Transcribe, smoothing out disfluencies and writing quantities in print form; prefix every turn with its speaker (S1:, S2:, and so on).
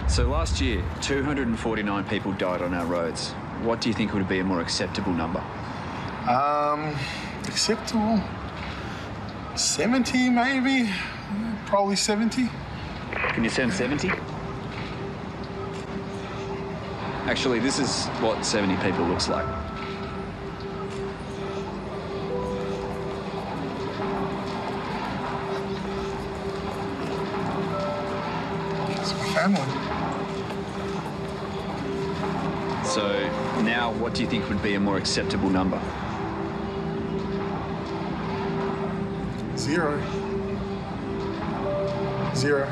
S1: So last year, 249 people died on our roads. What do you think would be a more acceptable number?
S2: Acceptable? 70 maybe? Probably 70.
S1: Can you send 70? Actually, this is what 70 people looks like.
S2: It's my family.
S1: So now, what do you think would be a more acceptable number?
S2: 0. 0.